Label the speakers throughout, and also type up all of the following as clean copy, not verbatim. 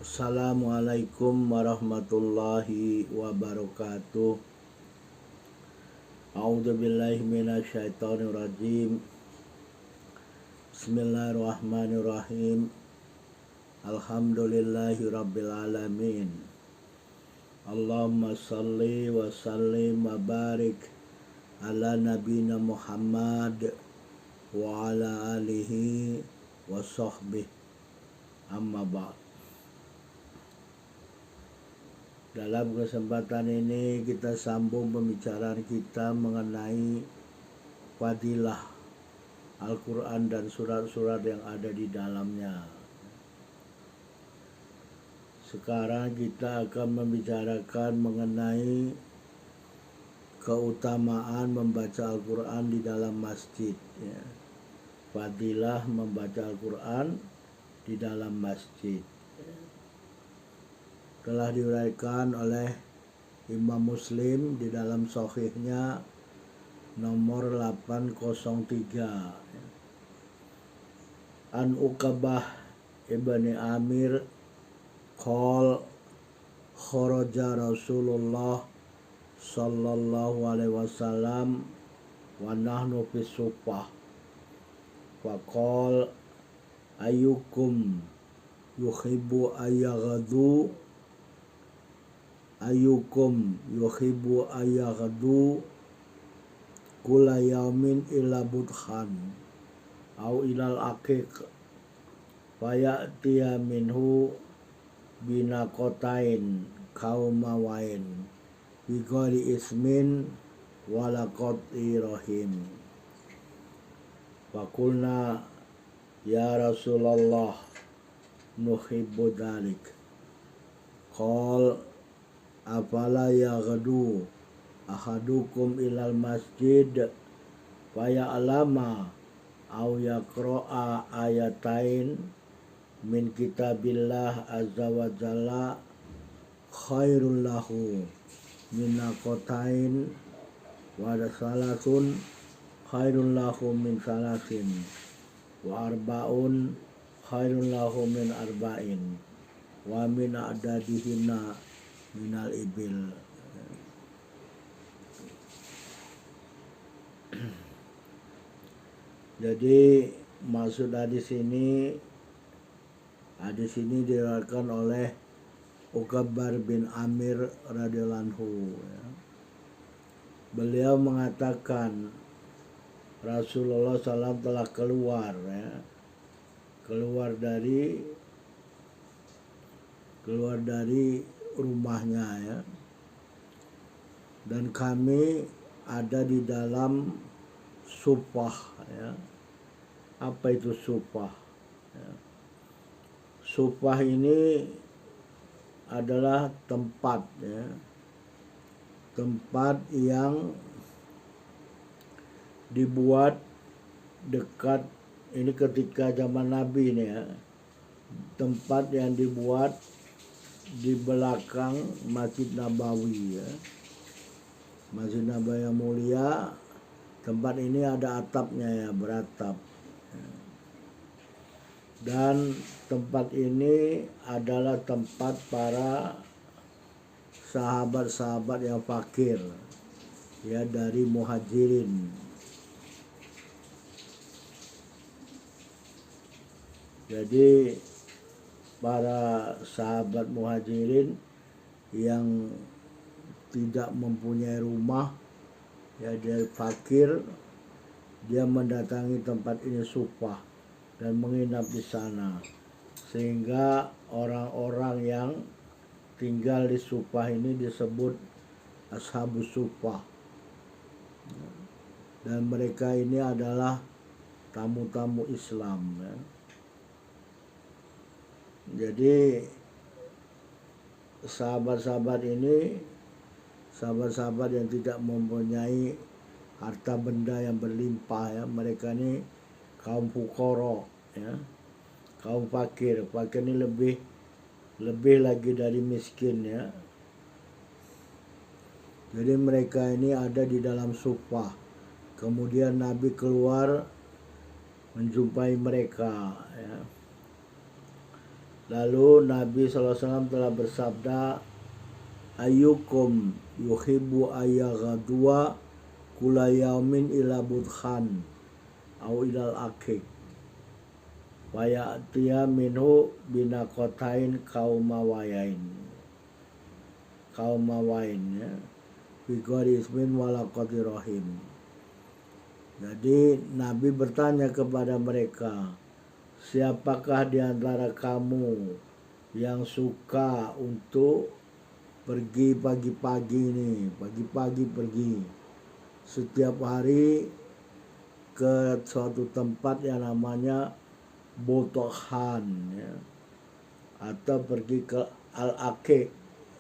Speaker 1: Assalamualaikum warahmatullahi wabarakatuh. A'udzubillahi minasyaitonirrajim. Bismillahirrahmanirrahim. Alhamdulillahi rabbil alamin. Allahumma salli wa sallim wa barik ala nabina Muhammad wa ala alihi wa sahbihi, amma ba'd. Dalam kesempatan ini kita sambung pembicaraan kita mengenai fadilah Al-Quran dan surat-surat yang ada di dalamnya. Sekarang kita akan membicarakan mengenai keutamaan membaca Al-Quran di dalam masjid. Fadilah membaca Al-Quran di dalam masjid. Telah diuraikan oleh Imam Muslim di dalam Sahihnya nomor 803. An Uqbah ibni Amir qol kharaja Rasulullah sallallahu alaihi wasallam wa nahnu fi suffah wa qol ayyukum yuhibbu ayaghdu kula yaumin ila budhan au ilal aqiq fayatiya minhu binaqatain kaumawain bighairi ismin wala qati rahim. Faqulna ya Rasulullah nuhibbu dhalik. Qal afala yaghdu ahadukum ilal masjid faya'lama au yaqra'a ayatain min kitabillah azza wa jalla khairul lahu min naqatain wa salasun khairul lahu min salasin wa arba'un khairul lahu min arba'in wa min adadihinna minal ibil. Jadi maksud hadis ini diriwayatkan oleh Uqbah bin Amir radhiyallahu anhu. Beliau mengatakan Rasulullah SAW telah keluar dari rumahnya dan kami ada di dalam suffah. Apa itu suffah? Suffah ini adalah tempat yang dibuat dekat, ini ketika zaman Nabi ini tempat yang dibuat di belakang Masjid Nabawi Masjid Nabawi yang mulia. Tempat ini ada atapnya beratap. Dan tempat ini adalah tempat para sahabat-sahabat yang fakir dari muhajirin. Jadi para sahabat muhajirin yang tidak mempunyai rumah, dia fakir, dia mendatangi tempat ini suffah dan menginap di sana, sehingga orang-orang yang tinggal di suffah ini disebut ashabus suffah, dan mereka ini adalah tamu-tamu Islam. Jadi sahabat-sahabat ini sahabat-sahabat yang tidak mempunyai harta benda yang berlimpah mereka ini kaum fuqara kaum fakir ini lebih lagi dari miskin Jadi mereka ini ada di dalam suffah. Kemudian Nabi keluar menjumpai mereka Lalu Nabi SAW telah bersabda, ayyukum yuhibbu ayyaghadwa kula yaumin ila budhan au ilal akik wa ya'tiya minhu binaqatain kaumawain ya fi ghairi ismin wala qadri rahim. Jadi Nabi bertanya kepada mereka, siapakah di antara kamu yang suka untuk pergi pagi-pagi nih, pagi-pagi pergi setiap hari ke suatu tempat yang namanya Botohan ya, atau pergi ke Al-Aqiq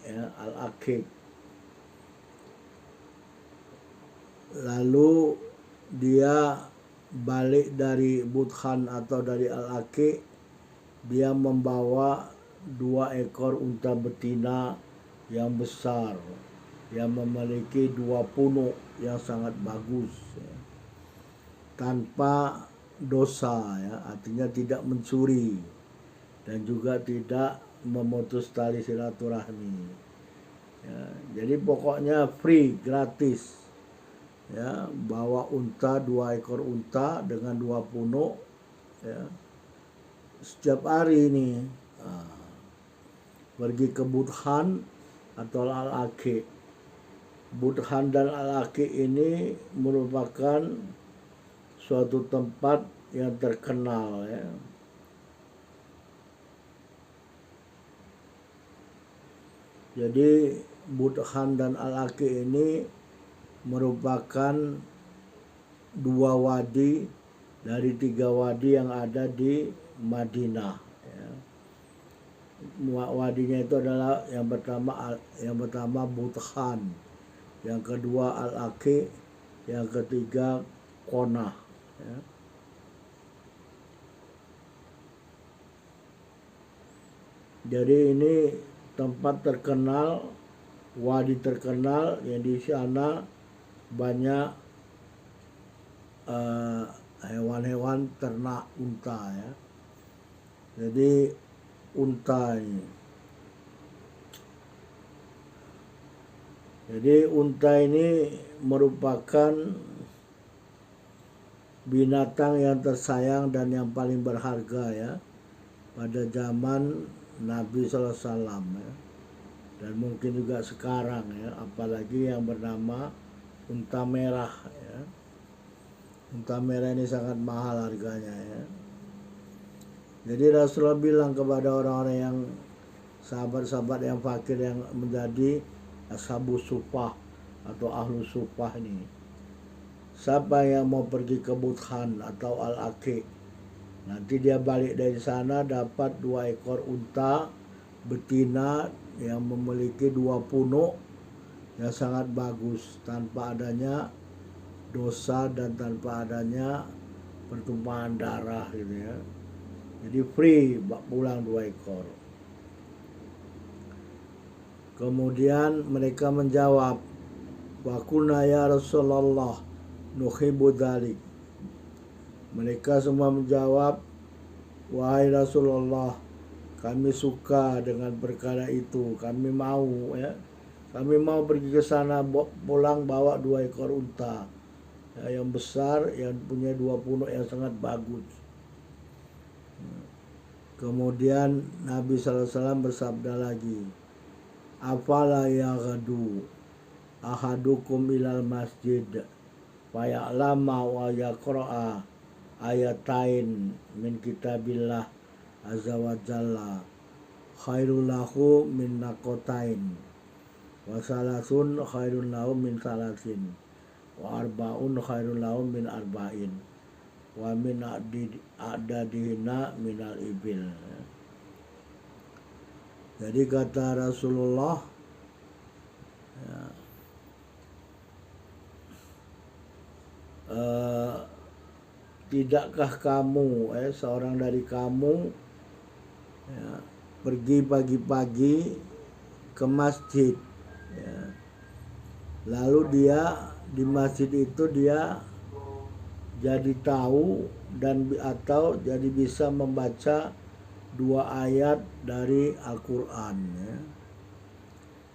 Speaker 1: ya, Al-Aqiq. Lalu dia balik dari Budhan atau dari Al-Aqiq, dia membawa 2 ekor unta betina yang besar, yang memiliki 2 punuk yang sangat bagus ya, tanpa dosa ya, artinya tidak mencuri dan juga tidak memutus tali silaturahmi ya. Jadi pokoknya free, gratis ya, bawa unta, 2 ekor unta dengan 2 punuk ya, setiap hari ini pergi ke Budhan atau Al-Aqiq. Budhan dan Al-Aqiq ini merupakan suatu tempat yang terkenal ya. Jadi Budhan dan Al-Aqiq ini merupakan 2 wadi dari 3 wadi yang ada di Madinah ya. Wadinya itu adalah yang pertama Budhan, yang kedua Al-Aqiq, yang ketiga Qonah ya. Jadi ini tempat terkenal, wadi terkenal yang di sana banyak hewan-hewan ternak unta ya. Jadi unta ini, merupakan binatang yang tersayang dan yang paling berharga ya pada zaman Nabi SAW ya, dan mungkin juga sekarang ya, apalagi yang bernama unta merah ya. Unta merah ini sangat mahal harganya ya. Jadi Rasulullah bilang kepada orang-orang yang sahabat-sahabat yang fakir yang menjadi ashabus sufah atau ahlu sufah ini, siapa yang mau pergi ke Budhan atau Al-Aqiq, nanti dia balik dari sana dapat 2 ekor unta betina yang memiliki 2 punuk yang sangat bagus, tanpa adanya dosa dan tanpa adanya pertumpahan darah gitu ya. Jadi free pulang 2 ekor. Kemudian mereka menjawab, wa kunna ya Rasulullah nuhibbu dzalik. Mereka semua menjawab, wahai Rasulullah, kami suka dengan perkara itu, kami mau ya. Kami mau pergi ke sana, pulang bawa 2 ekor unta ya, yang besar, yang punya 2 punuk yang sangat bagus. Kemudian Nabi SAW bersabda lagi, afala yaghdu ahadukum ilal masjid wa ya'lama wa yaqra'a ayatain min kitabillah azza wa jalla khairul lahu min naqatain wa salasun khairul lahu min salasin wa arba'un khairul lahu min arba'in wa min adadihina minal ibil. Jadi kata Rasulullah ya, tidakkah kamu seorang dari kamu ya, pergi pagi-pagi ke masjid ya, lalu dia di masjid itu dia jadi tahu dan atau jadi bisa membaca 2 ayat dari Al-Quran ya.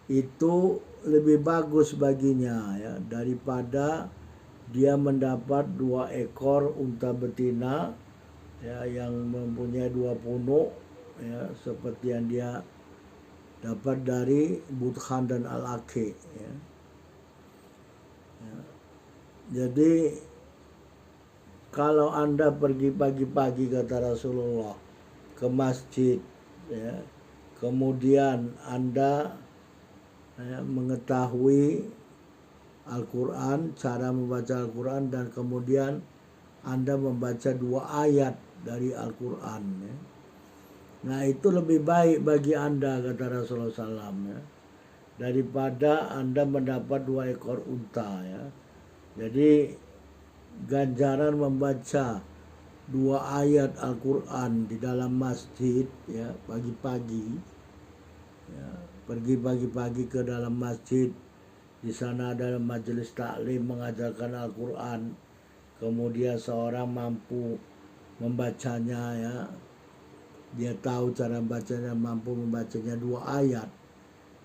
Speaker 1: Itu lebih bagus baginya ya, daripada dia mendapat 2 ekor unta betina ya, yang mempunyai 2 punuk ya, seperti yang dia dapat dari Budkhan dan Al-Aqi ya. Jadi kalau Anda pergi pagi-pagi, kata Rasulullah, ke masjid ya, kemudian Anda mengetahui Al-Quran, cara membaca Al-Quran, dan kemudian Anda membaca 2 ayat dari Al-Quran ya. Nah itu lebih baik bagi Anda, kata Rasulullah SAW ya, daripada Anda mendapat 2 ekor unta ya. Jadi ganjaran membaca 2 ayat Al-Quran di dalam masjid ya, pagi-pagi ya, pergi pagi-pagi ke dalam masjid, di sana ada majelis taklim mengajarkan Al-Quran, kemudian seorang mampu membacanya ya, dia tahu cara bacanya, mampu membacanya 2 ayat,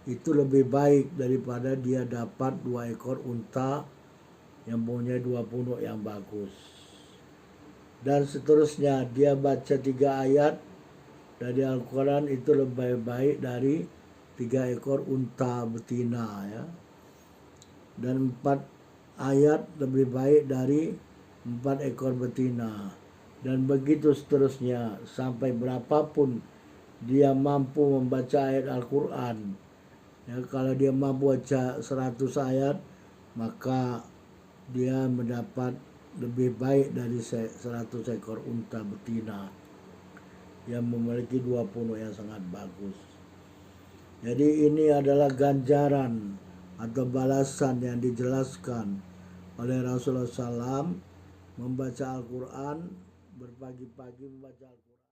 Speaker 1: itu lebih baik daripada dia dapat 2 ekor unta yang punya 2 punuk yang bagus. Dan seterusnya, dia baca 3 ayat dari Al-Quran itu lebih baik dari 3 ekor unta betina ya. Dan 4 ayat lebih baik dari 4 ekor betina. Dan begitu seterusnya, sampai berapapun dia mampu membaca ayat Al-Quran ya, kalau dia mampu baca 100 ayat, maka dia mendapat lebih baik dari 100 ekor unta betina yang memiliki 2 punuk yang sangat bagus. Jadi ini adalah ganjaran atau balasan yang dijelaskan oleh Rasulullah SAW membaca Al-Quran, berpagi-pagi membaca Al-Quran.